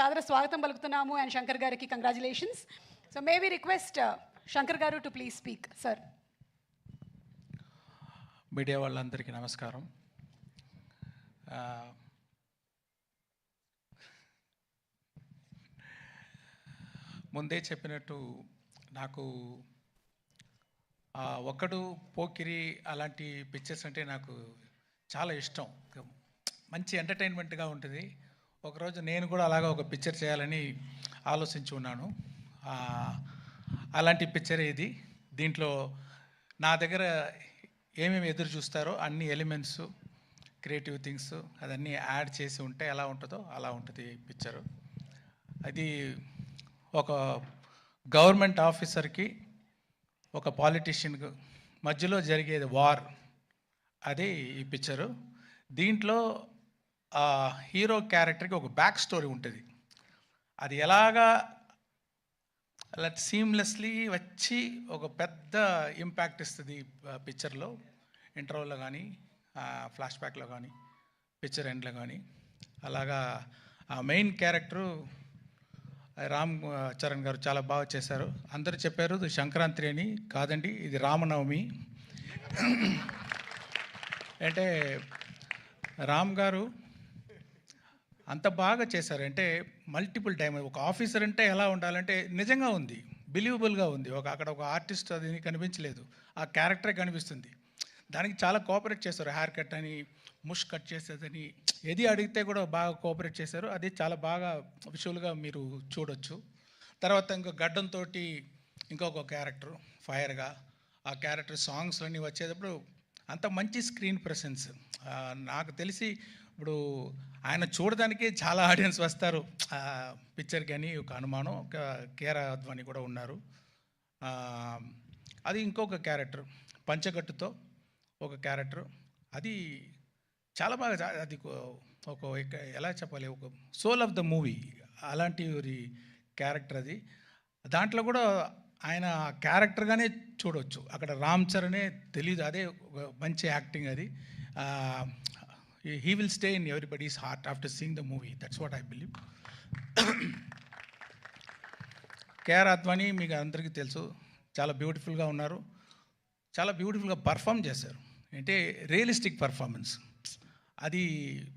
సాదర స్వాగతం పలుకుతున్నాము అండ్ శంకర్ గారికి congratulations. So may we request Shankar garu to please speak sir. Media వాళ్ళందరికీ నమస్కారం. ముందే చెప్పినట్టు నాకు ఒక్కడు పోకిరి అలాంటి పిక్చర్స్ అంటే నాకు చాలా ఇష్టం. మంచి ఎంటర్టైన్మెంట్గా ఉంటుంది. ఒకరోజు నేను కూడా అలాగా ఒక పిక్చర్ చేయాలని ఆలోచించి ఉన్నాను. అలాంటి పిక్చర్ ఇది. దీంట్లో నా దగ్గర ఏమేమి ఎదురు చూస్తారో అన్ని ఎలిమెంట్స్, క్రియేటివ్ థింగ్స్ అదన్నీ యాడ్ చేసి ఉంటే ఎలా ఉంటుందో అలా ఉంటుంది పిక్చరు. అది ఒక గవర్నమెంట్ ఆఫీసర్కి ఒక పాలిటీషియన్కి మధ్యలో జరిగేది వార్, అదే ఈ పిక్చరు. దీంట్లో హీరో క్యారెక్టర్కి ఒక బ్యాక్ స్టోరీ ఉంటుంది. అది ఎలాగా అలా సీమ్లెస్లీ వచ్చి ఒక పెద్ద ఇంపాక్ట్ ఇస్తుంది పిక్చర్లో. ఇంటర్వల్లో కానీ, ఫ్లాష్ బ్యాక్లో కానీ, పిక్చర్ ఎండ్లో కానీ. అలాగా ఆ మెయిన్ క్యారెక్టరు రామ్ చరణ్ గారు చాలా బాగా చేశారు. అందరూ చెప్పారు ఇది సంక్రాంతి అని. కాదండి, ఇది రామనవమి. అంటే రామ్ గారు అంత బాగా చేశారు. అంటే మల్టిపుల్ టైం ఒక ఆఫీసర్ అంటే ఎలా ఉండాలంటే నిజంగా ఉంది, బిలీవబుల్గా ఉంది. అక్కడ ఒక ఆర్టిస్ట్ అది కనిపించలేదు, ఆ క్యారెక్టరే కనిపిస్తుంది. దానికి చాలా కోఆపరేట్ చేశారు. హెయిర్ కట్ అని, ముష్ కట్ చేసేదని, ఏది అడిగితే కూడా బాగా కోఆపరేట్ చేశారు. అది చాలా బాగా విజువల్గా మీరు చూడొచ్చు. తర్వాత ఇంకో గడ్డంతో ఇంకొక క్యారెక్టర్ ఫైర్గా, ఆ క్యారెక్టర్ సాంగ్స్ అన్నీ వచ్చేటప్పుడు అంత మంచి స్క్రీన్ ప్రెసెన్స్. నాకు తెలిసి ఇప్పుడు ఆయన చూడడానికే చాలా ఆడియన్స్ వస్తారు పిక్చర్కి అని ఒక అనుమానం. ఒక కేరా అద్వాని కూడా ఉన్నారు. అది ఇంకొక క్యారెక్టర్ పంచగట్టుతో ఒక క్యారెక్టర్, అది చాలా బాగా, అది ఒక ఎలా చెప్పాలి, ఒక సోల్ ఆఫ్ ద మూవీ అలాంటి క్యారెక్టర్ అది. దాంట్లో కూడా ఆయన క్యారెక్టర్గానే చూడవచ్చు. అక్కడ రామ్ చరణే తెలీదు, అదే ఒక మంచి యాక్టింగ్ అది. He will stay in everybody's heart after seeing the movie. That's what I believe. KR Advani మీకు అందరికీ తెలుసు, చాలా బ్యూటిఫుల్గా ఉన్నారు, చాలా బ్యూటిఫుల్గా పర్ఫామ్ చేశారు. అంటే రియలిస్టిక్ పర్ఫార్మెన్స్, అది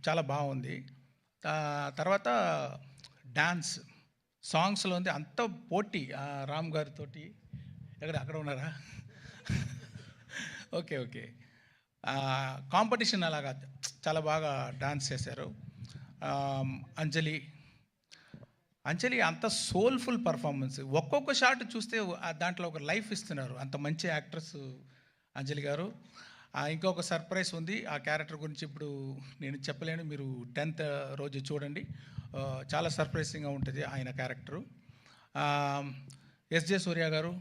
చాలా బాగుంది. తర్వాత డాన్స్ సాంగ్స్లో ఉంది అంత పోటీ. రామ్ గారితో అక్కడ ఉన్నారా? Okay okay. కాంపిటీషన్ అలాగా చాలా బాగా డాన్స్ చేశారు. అంజలి అంత సోల్ఫుల్ పర్ఫార్మెన్స్. ఒక్కొక్క షాట్ చూస్తే దాంట్లో ఒక లైఫ్ ఇస్తున్నారు. అంత మంచి యాక్ట్రెస్ అంజలి గారు. ఇంకొక సర్ప్రైజ్ ఉంది ఆ క్యారెక్టర్ గురించి, ఇప్పుడు నేను చెప్పలేను, మీరు 10th రోజు చూడండి. చాలా సర్ప్రైజింగ్గా ఉంటుంది ఆయన క్యారెక్టరు. ఎస్జే సూర్య గారు,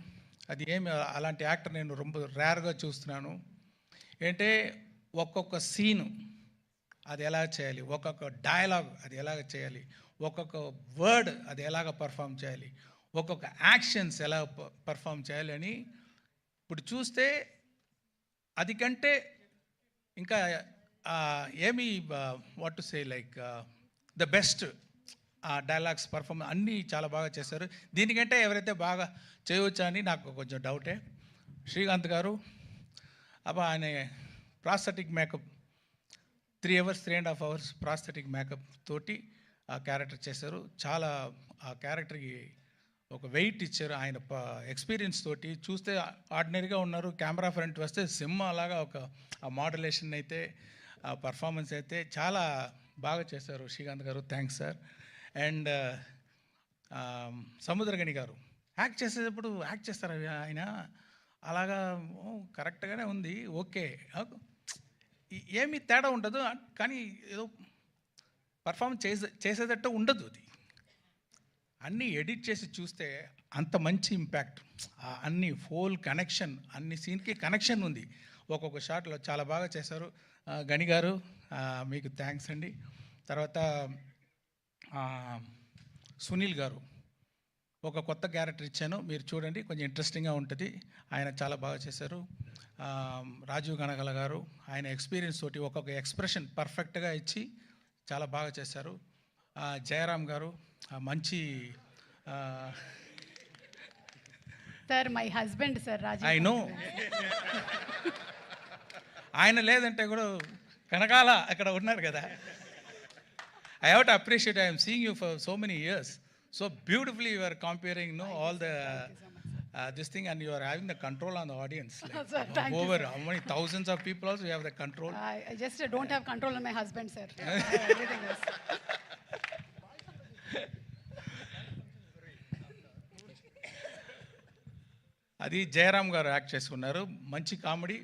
అది ఏమి అలాంటి యాక్టర్ నేను ரொம்ப రేర్గా చూస్తున్నాను. ఏంటంటే ఒక్కొక్క సీను అది ఎలా చేయాలి, ఒక్కొక్క డైలాగ్ అది ఎలాగ చేయాలి, ఒక్కొక్క వర్డ్ అది ఎలాగ పర్ఫామ్ చేయాలి, ఒక్కొక్క యాక్షన్స్ ఎలా పర్ఫామ్ చేయాలి అని ఇప్పుడు చూస్తే అది కంటే ఇంకా ఏమి what to say like the best dialogues performance అన్నీ చాలా బాగా చేశారు. దీనికంటే ఎవరైతే బాగా చేయవచ్చా అని నాకు కొంచెం డౌటే. శ్రీకాంత్ గారు ఆయన prosthetic makeup 3 hours 3.5 hours prosthetic makeup తోటి ఆ క్యారెక్టర్ చేశారు. చాలా ఆ క్యారెక్టర్కి ఒక వెయిట్ ఇచ్చారు. ఆయన ఎక్స్పీరియన్స్ తోటి చూస్తే ఆర్డినరీగా ఉన్నారు, కెమెరా ఫ్రంట్ వస్తే సింహ అలాగా ఒక ఆ మోడలేషన్ అయితే, ఆ పర్ఫార్మెన్స్ అయితే చాలా బాగా చేశారు శ్రీకాంత్ గారు. Thanks sir. అండ్ సముద్రగని గారు యాక్ట్ చేసేటప్పుడు యాక్ట్ చేస్తారు ఆయన అలాగా కరెక్ట్గానే ఉంది, ఓకే, ఏమీ తేడా ఉండదు, కానీ ఏదో పర్ఫార్మెన్స్ చేసేటట్టు ఉండదు. అది అన్నీ ఎడిట్ చేసి చూస్తే అంత మంచి ఇంపాక్ట్, అన్ని ఫోల్ కనెక్షన్, అన్ని సీన్కి కనెక్షన్ ఉంది ఒక్కొక్క షాట్లో. చాలా బాగా చేశారు గని గారు, మీకు థ్యాంక్స్ అండి. తర్వాత సునీల్ గారు ఒక కొత్త క్యారెక్టర్ ఇచ్చాను, మీరు చూడండి, కొంచెం ఇంట్రెస్టింగ్గా ఉంటుంది. ఆయన చాలా బాగా చేశారు. రాజీవ్ గణగల గారు ఆయన ఎక్స్పీరియన్స్ తోటి ఒక్కొక్క ఎక్స్ప్రెషన్ పర్ఫెక్ట్గా ఇచ్చి చాలా బాగా చేశారు. జయరామ్ గారు మంచి sir my husband sir I Rajeev నో ఆయన లేదంటే కూడా కనకాల అక్కడ ఉన్నారు కదా. I have to appreciate, I'm seeing you for so many years, so beautifully you are comparing all the this thing, and you are having the control on the audience, Sir, thank you, over sir. how many thousands of people also you have the control. I just don't have control on my husband, sir. Everything else. అది జయరామ్ గారు act చేసుకున్నారు, మంచి comedy.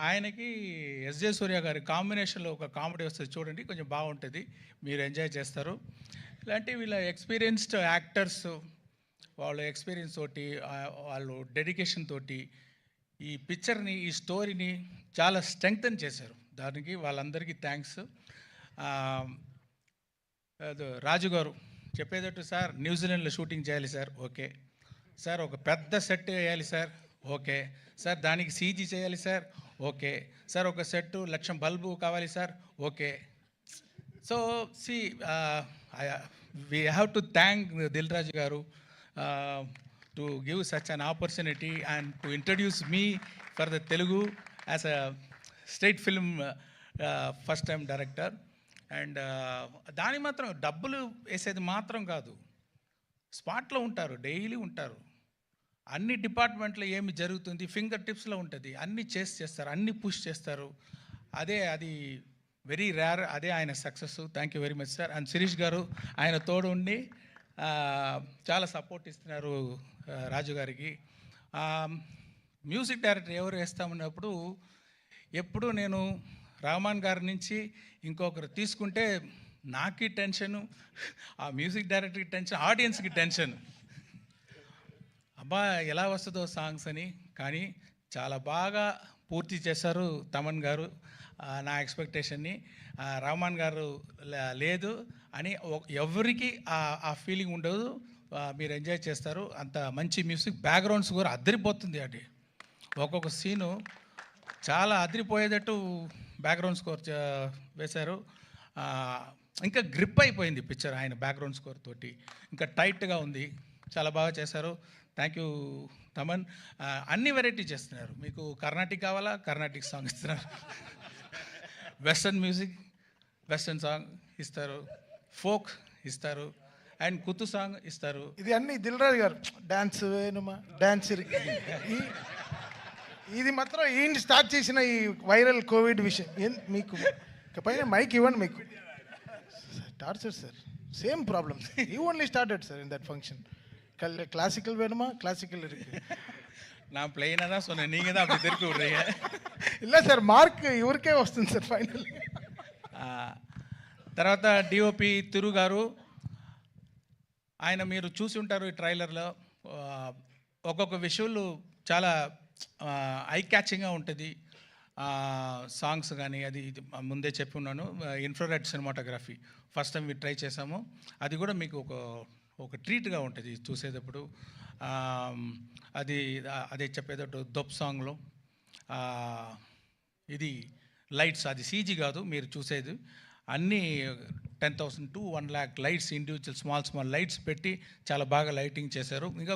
ఆయనకి SJ సూర్య గారి కాంబినేషన్లో ఒక comedy వస్తుంది చూడండి, కొంచెం బాగుంటుంది, మీరు ఎంజాయ్ చేస్తారు. ఇలాంటి వీళ్ళ ఎక్స్పీరియన్స్డ్ యాక్టర్స్ వాళ్ళ ఎక్స్పీరియన్స్ తోటి వాళ్ళు డెడికేషన్ తోటి ఈ పిక్చర్ని, ఈ స్టోరీని చాలా స్ట్రెంగ్తన్ చేశారు. దానికి వాళ్ళందరికీ థ్యాంక్స్. రాజు గారు చెప్పేటట్టు, సార్ న్యూజిలాండ్లో షూటింగ్ చేయాలి సార్, ఓకే సార్. ఒక పెద్ద సెట్ వేయాలి సార్, ఓకే సార్. దానికి సీజీ చేయాలి సార్, ఓకే సార్. ఒక సెట్ 1,00,000 బల్బు కావాలి sir, okay. So see we have to thank Dil Raju garu to give such an opportunity and to introduce me for the Telugu as a state film first time director. And దాని మాత్రం డబ్బులు వేసేది మాత్రం కాదు, స్పాట్లో ఉంటారు, డైలీ ఉంటారు, అన్ని డిపార్ట్మెంట్లో ఏమి జరుగుతుంది ఫింగర్ టిప్స్లో ఉంటుంది, అన్నీ చేస్తారు, అన్నీ పుష్ చేస్తారు. అది వెరీ రేర్, అదే ఆయన success. Thank you very much sir. And Shirish గారు ఆయన తోడు ఉండి చాలా సపోర్ట్ ఇస్తున్నారు రాజు గారికి. మ్యూజిక్ డైరెక్టర్ ఎవరు వేస్తామన్నప్పుడు ఎప్పుడు నేను రహమాన్ గారి నుంచి ఇంకొకరు తీసుకుంటే నాకి టెన్షను, ఆ మ్యూజిక్ డైరెక్టర్కి టెన్షన్, ఆడియన్స్కి టెన్షన్, అబ్బా ఎలా వస్తుందో సాంగ్స్ అని. కానీ చాలా బాగా పూర్తి చేశారు తమన్ గారు నా ఎక్స్పెక్టేషన్ని. రహమాన్ గారు లేదు అని ఎవరికి ఆ ఫీలింగ్ ఉండదు, మీరు ఎంజాయ్ చేస్తారు. అంత మంచి మ్యూజిక్, బ్యాక్గ్రౌండ్స్ కూడా అదిరిపోతుంది. అది ఒక్కొక్క సీను చాలా అదిరిపోయేటట్టు బ్యాక్గ్రౌండ్ స్కోర్ వేశారు. ఇంకా గ్రిప్ అయిపోయింది పిక్చర్ ఆయన బ్యాక్గ్రౌండ్ స్కోర్ తోటి, ఇంకా టైట్గా ఉంది, చాలా బాగా చేశారు. Thank you Thaman. అన్ని వెరైటీ చేస్తున్నారు, మీకు కర్ణాటిక్ కావాలా కర్ణాటిక్ సాంగ్ ఇస్తున్నారు, వెస్టర్న్ మ్యూజిక్ వెస్టర్న్ సాంగ్ ఇస్తారు, ఫోక్ ఇస్తారు, అండ్ కుత్తు సాంగ్ ఇస్తారు. ఇది అన్ని దిల్రాజు గారు డాన్స్ వేణుమా డాన్స్ ఇది మాత్రం ఈయన స్టార్ట్ చేసిన ఈ వైరల్ కోవిడ్ విషయం. మీకు పైన మైక్ ఇవ్వండి, మీకు torture sir, same problems. You only started sir in that function. Classical வேணுமா கிளாசிக்கல் இருக்கு. நான் பிளெயினாக தான் சொன்னேன், நீங்கள் தான் அப்படி திருப்பி விட்றீங்க. இல்லை సార్ మార్క్ ఇవరికే వస్తుంది సార్ ఫైనల్. తర్వాత డిఓపి తిరు గారు, ఆయన మీరు చూసి ఉంటారు ఈ ట్రైలర్లో, ఒక్కొక్క విషువల్ చాలా ఐ క్యాచింగ్గా ఉంటుంది. సాంగ్స్ కానీ అది ముందే చెప్పి ఉన్నాను. ఇన్ఫ్రారెడ్ సినిమాటోగ్రఫీ ఫస్ట్ టైం మీరు ట్రై చేసాము, అది కూడా మీకు ఒక ట్రీట్గా ఉంటుంది చూసేటప్పుడు. అదే చెప్పేటట్టు దొప్ సాంగ్లో ఇది లైట్స్, అది సీజీ కాదు మీరు చూసేది, అన్నీ 10,000 to 1 lakh lights, individual small lights పెట్టి చాలా బాగా లైటింగ్ చేశారు. ఇంకా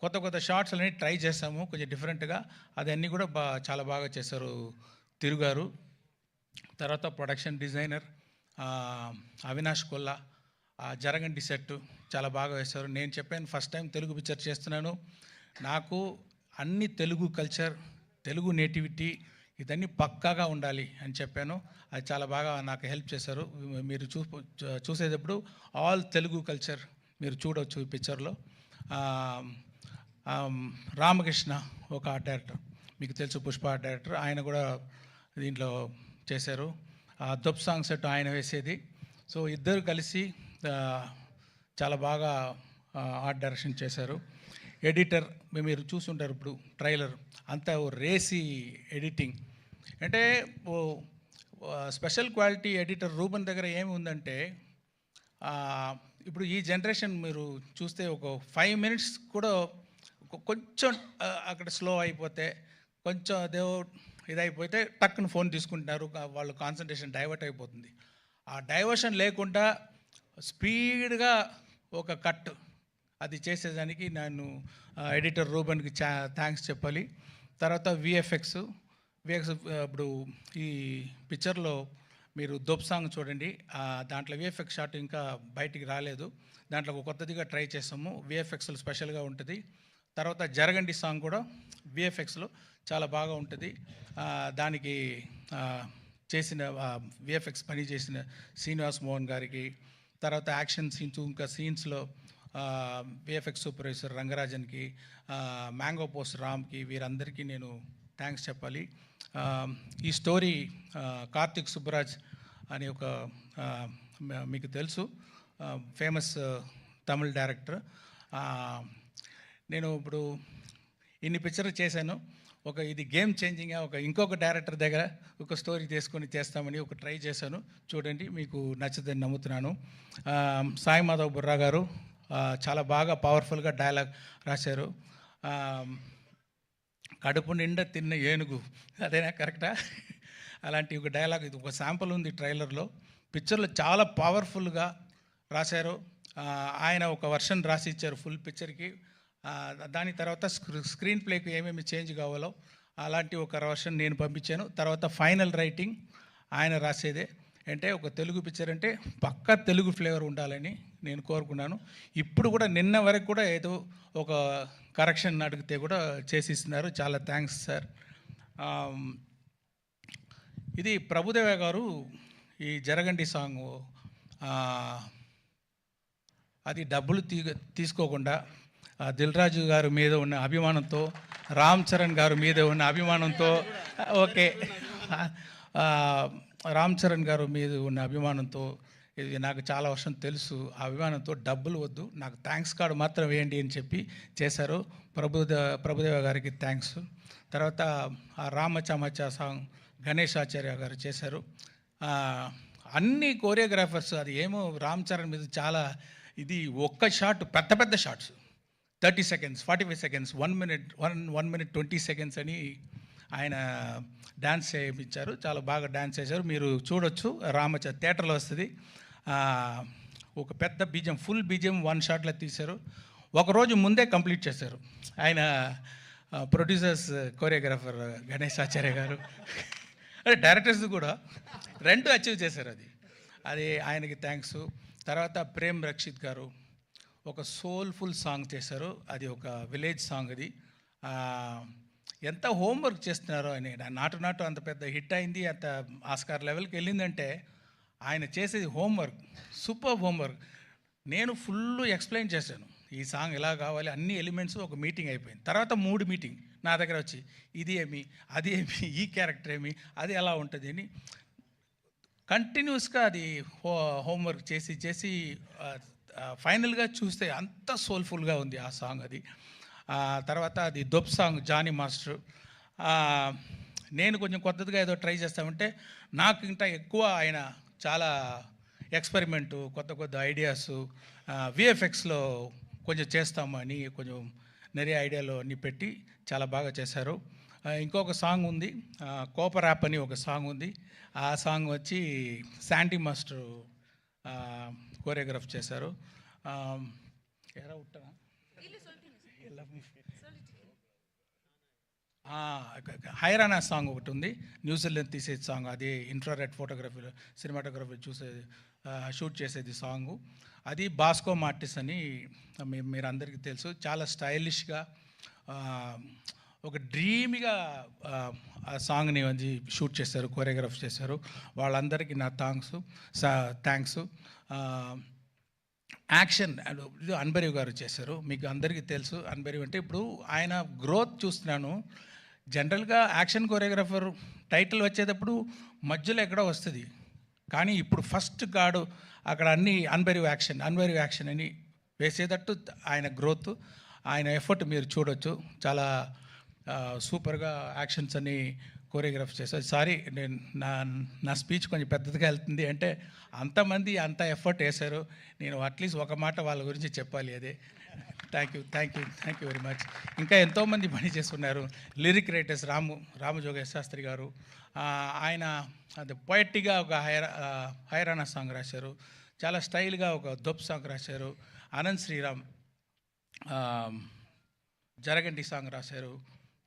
కొత్త షార్ట్స్ అన్నీ ట్రై చేసాము కొంచెం డిఫరెంట్గా, అదన్నీ కూడా చాలా బాగా చేశారు తిరుగారు. తర్వాత ప్రొడక్షన్ డిజైనర్ అవినాష్ కొల్లా, జరగండి సెట్ చాలా బాగా వేశారు. నేను చెప్పాను ఫస్ట్ టైం తెలుగు పిక్చర్ చేస్తున్నాను, నాకు అన్ని తెలుగు కల్చర్, తెలుగు నేటివిటీ ఇదన్నీ పక్కాగా ఉండాలి అని చెప్పాను. అది చాలా బాగా నాకు హెల్ప్ చేశారు. మీరు చూసేటప్పుడు ఆల్ తెలుగు కల్చర్ మీరు చూడవచ్చు ఈ పిక్చర్లో. రామకృష్ణ ఒక ఆర్ట్ డైరెక్టర్, మీకు తెలుసు పుష్ప ఆర్ట్ డైరెక్టర్, ఆయన కూడా దీంట్లో చేశారు. దొప్ సాంగ్ సెట్ ఆయన వేసేది. సో ఇద్దరు కలిసి చాలా బాగా ఆర్ట్ డైరెక్షన్ చేశారు. ఎడిటర్ మీరు చూసుంటారు ఇప్పుడు ట్రైలర్ అంతా రేసి ఎడిటింగ్, అంటే స్పెషల్ క్వాలిటీ ఎడిటర్ రూబన్ దగ్గర ఏమి ఉందంటే, ఇప్పుడు ఈ జనరేషన్ మీరు చూస్తే ఒక 5 minutes కూడా కొంచెం అక్కడ స్లో అయిపోతే, కొంచెం అదే ఇదైపోతే టక్కున ఫోన్ తీసుకుంటున్నారు, వాళ్ళు కాన్సన్ట్రేషన్ డైవర్ట్ అయిపోతుంది. ఆ డైవర్షన్ లేకుండా స్పీడ్గా ఒక కట్ అది చేసేదానికి నన్ను ఎడిటర్ రూబన్కి థ్యాంక్స్ చెప్పాలి. తర్వాత విఎఫ్ఎక్స్ ఇప్పుడు ఈ పిక్చర్లో మీరు దొబ్ సాంగ్ చూడండి, దాంట్లో విఎఫ్ఎక్స్ షాట్ ఇంకా బయటికి రాలేదు, దాంట్లో ఒక కొత్తదిగా ట్రై చేసాము, విఎఫ్ఎక్స్లో స్పెషల్గా ఉంటుంది. తర్వాత జరగండి సాంగ్ కూడా విఎఫ్ఎక్స్లో చాలా బాగా ఉంటుంది. దానికి చేసిన విఎఫ్ఎక్స్ పని చేసిన శ్రీనివాస్ మోహన్ గారికి, తర్వాత యాక్షన్ సీన్స్ ఇంకా సీన్స్లో విఎఫ్ఎక్స్ సూపర్వైజర్ రంగరాజన్కి, మ్యాంగో పోస్ట్ రామ్కి, వీరందరికీ నేను థ్యాంక్స్ చెప్పాలి. ఈ స్టోరీ కార్తిక్ సుబ్బరాజ్ అనే ఒక మీకు తెలుసు ఫేమస్ తమిళ్ డైరెక్టర్. నేను ఇప్పుడు ఇన్ని పిక్చర్లు చేశాను, ఇది గేమ్ చేంజింగ్గా ఇంకొక డైరెక్టర్ దగ్గర ఒక స్టోరీ తీసుకొని చేస్తామని ట్రై చేశాను. చూడండి, మీకు నచ్చుదని నమ్ముతున్నాను. సాయి మాధవ్ బుర్రా గారు చాలా బాగా పవర్ఫుల్గా డైలాగ్ రాశారు. కడుపు నిండా తిన్న ఏనుగు, అదేనా కరెక్టా? అలాంటి ఒక డైలాగ్, ఇది ఒక శాంపుల్ ఉంది ట్రైలర్లో. పిక్చర్లో చాలా పవర్ఫుల్గా రాశారు. ఆయన ఒక వర్షన్ రాసి ఇచ్చారు ఫుల్ పిక్చర్కి. దాని తర్వాత స్క్రీన్ ప్లేకి ఏమేమి చేంజ్ కావాలో అలాంటి ఒక వర్షన్ నేను పంపించాను. తర్వాత ఫైనల్ రైటింగ్ ఆయన రాసేదే. అంటే ఒక తెలుగు పిక్చర్ అంటే పక్కా తెలుగు ఫ్లేవర్ ఉండాలని నేను కోరుకున్నాను. ఇప్పుడు కూడా నిన్న వరకు కూడా ఏదో ఒక కరెక్షన్ అడిగితే కూడా చేసిస్తున్నారు. చాలా థ్యాంక్స్ సార్. ఇది ప్రభుదేవ గారు ఈ జరగండి సాంగ్ అది డబ్బులు తీసుకోకుండా దిల్ రాజు గారి మీద ఉన్న అభిమానంతో, రామ్ చరణ్ గారి మీద ఉన్న అభిమానంతో, ఓకే రామ్ చరణ్ గారు మీద ఉన్న అభిమానంతో, ఇది నాకు చాలా వర్షం తెలుసు, ఆ అభిమానంతో డబ్బులు వద్దు, నాకు థ్యాంక్స్ కార్డు మాత్రం వేయండి అని చెప్పి చేశారు. ప్రభుదేవ గారికి థ్యాంక్స్. తర్వాత ఆ రామచమచ సాంగ్ గణేష్ ఆచార్య గారు చేశారు. అన్ని కోరియోగ్రాఫర్స్, అది ఏమో రామ్ చరణ్ మీద చాలా ఇది ఒక్క షాట్, పెద్ద పెద్ద shots 30 seconds 45 seconds 1 minute 20 seconds అని ఆయన డ్యాన్స్ చేయించారు. చాలా బాగా డ్యాన్స్ చేశారు. మీరు చూడొచ్చు, థియేటర్లో వస్తుంది. ఒక పెద్ద బీజం, ఫుల్ బీజం 1 షాట్లో తీశారు. ఒకరోజు ముందే కంప్లీట్ చేశారు ఆయన. ప్రొడ్యూసర్స్, కోరియోగ్రాఫర్ గణేష్ ఆచార్య గారు, డైరెక్టర్స్ కూడా 2 అచీవ్ చేశారు. అది ఆయనకి థ్యాంక్స్. తర్వాత ప్రేమ్ రక్షిత్ గారు ఒక సోల్ఫుల్ సాంగ్ చేశారు. అది ఒక విలేజ్ సాంగ్. అది ఎంత హోంవర్క్ చేస్తున్నారో ఆయన. నాటు అంత పెద్ద హిట్ అయింది, అంత ఆస్కార్ లెవెల్కి వెళ్ళిందంటే ఆయన చేసేది హోంవర్క్, సూపర్ హోంవర్క్. నేను ఫుల్ ఎక్స్ప్లెయిన్ చేశాను, ఈ సాంగ్ ఎలా కావాలి, అన్ని ఎలిమెంట్స్. ఒక మీటింగ్ అయిపోయింది. తర్వాత 3 మీటింగ్ నా దగ్గర వచ్చి, ఇది ఏమి, అది ఏమి, ఈ క్యారెక్టర్ ఏమి, అది ఎలా ఉంటుంది అని కంటిన్యూస్గా అది హోంవర్క్ చేసి ఫైనల్గా చూస్తే అంత సోల్ఫుల్గా ఉంది ఆ సాంగ్. అది తర్వాత అది దొబ్ సాంగ్ జానీ మాస్టర్. నేను కొంచెం కొత్తగా ఏదో ట్రై చేస్తామంటే నాకు ఇంకా ఎక్కువ ఆయన చాలా ఎక్స్పెరిమెంటు, కొత్త ఐడియాస్, విఎఫ్ఎక్స్లో కొంచెం చేస్తామని కొంచెం நிறைய ఐడియాలు అన్నీ పెట్టి చాలా బాగా చేశారు. ఇంకొక సాంగ్ ఉంది, కోపర్ యాప్ అని ఒక సాంగ్ ఉంది. ఆ సాంగ్ వచ్చి శాండీ మాస్టర్ కోరియోగ్రాఫ్ చేశారు. హైరానా సాంగ్ ఒకటి ఉంది, న్యూజిలాండ్ తీసేది సాంగ్. అది ఇన్ఫ్రారెడ్ ఫోటోగ్రఫీలో, సినిమాటోగ్రఫీ షూట్ చేసేది సాంగు. అది బాస్కో మార్టిస్ అని మీరు అందరికీ తెలుసు. చాలా స్టైలిష్గా ఒక డ్రీమ్గా ఆ సాంగ్ని షూట్ చేశారు, కోరియోగ్రాఫ్ చేశారు. వాళ్ళందరికీ నా థ్యాంక్స్. యాక్షన్ ఇది అన్బరీవ్ గారు చేశారు. మీకు అందరికీ తెలుసు అన్బరీవ్ అంటే. ఇప్పుడు ఆయన గ్రోత్ చూస్తున్నాను. జనరల్గా యాక్షన్ కోరియోగ్రాఫర్ టైటిల్ వచ్చేటప్పుడు మధ్యలో ఎక్కడో వస్తుంది, కానీ ఇప్పుడు ఫస్ట్ గాడు అక్కడ అన్ని అన్బరీవ్ యాక్షన్ అని వేసేటట్టు ఆయన గ్రోత్, ఆయన ఎఫర్ట్ మీరు చూడొచ్చు. చాలా సూపర్గా యాక్షన్స్ అని కోరియోగ్రాఫ్ చేశారు. సారీ, నేను నా స్పీచ్ కొంచెం పెద్దదిగా వెళ్తుంది అంటే అంతమంది అంత ఎఫర్ట్ వేశారు. నేను అట్లీస్ట్ ఒక మాట వాళ్ళ గురించి చెప్పాలి. అదే థ్యాంక్ యూ వెరీ మచ్. ఇంకా ఎంతోమంది పని చేస్తున్నారు. లిరిక్ రైటర్స్ రామజోగేష్ శాస్త్రి గారు, ఆయన అది పొయట్టిగా ఒక హైరానా సాంగ్ రాశారు. చాలా స్టైల్గా ఒక దొప్ సాంగ్ రాశారు. అనంత్ శ్రీరామ్ జరగండి సాంగ్ రాశారు.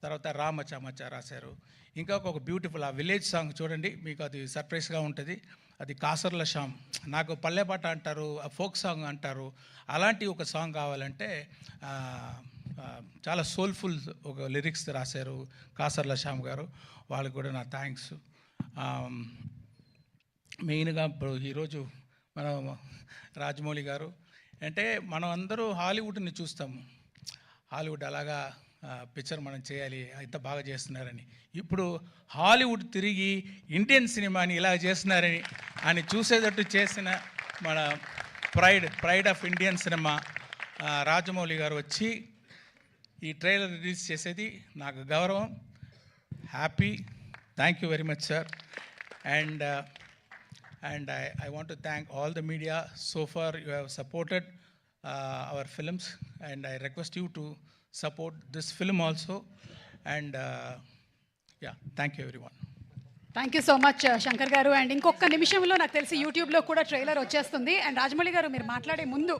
తర్వాత రామచమచ రాశారు. ఇంకా ఒక బ్యూటిఫుల్ ఆ విలేజ్ సాంగ్ చూడండి, మీకు అది సర్ప్రైజ్గా ఉంటుంది. అది కాసర్ల శ్యామ్, నాకు పల్లెపాట అంటారు, ఫోక్ సాంగ్ అంటారు, అలాంటి ఒక సాంగ్ కావాలంటే చాలా సోల్ఫుల్ ఒక లిరిక్స్ రాశారు కాసర్ల శ్యామ్ గారు. వాళ్ళకి కూడా నా థ్యాంక్స్. మెయిన్గా ఇప్పుడు ఈరోజు మనం రాజమౌళి గారు అంటే మనం అందరూ హాలీవుడ్ని చూస్తాము, హాలీవుడ్ అలాగా పిక్చర్ మనం చేయాలి, ఇంత బాగా చేస్తున్నారని. ఇప్పుడు హాలీవుడ్ తిరిగి ఇండియన్ సినిమాని ఇలా చేస్తున్నారని అని చూసేటట్టు చేసిన మన pride of Indian cinema Rajamouli గారు వచ్చి ఈ ట్రైలర్ రిలీజ్ చేసేది నాకు గౌరవం, happy. Thank you very much sir. And I want to thank all the media. So far you have supported our films, and I request you to support this film also. And yeah, thank you everyone. Thank you so much Shankar గారు. And ఇంకొక నిమిషంలో నాకు తెలిసి యూట్యూబ్లో కూడా trailer వచ్చేస్తుంది. And Rajamouli గారు మీరు మాట్లాడే ముందు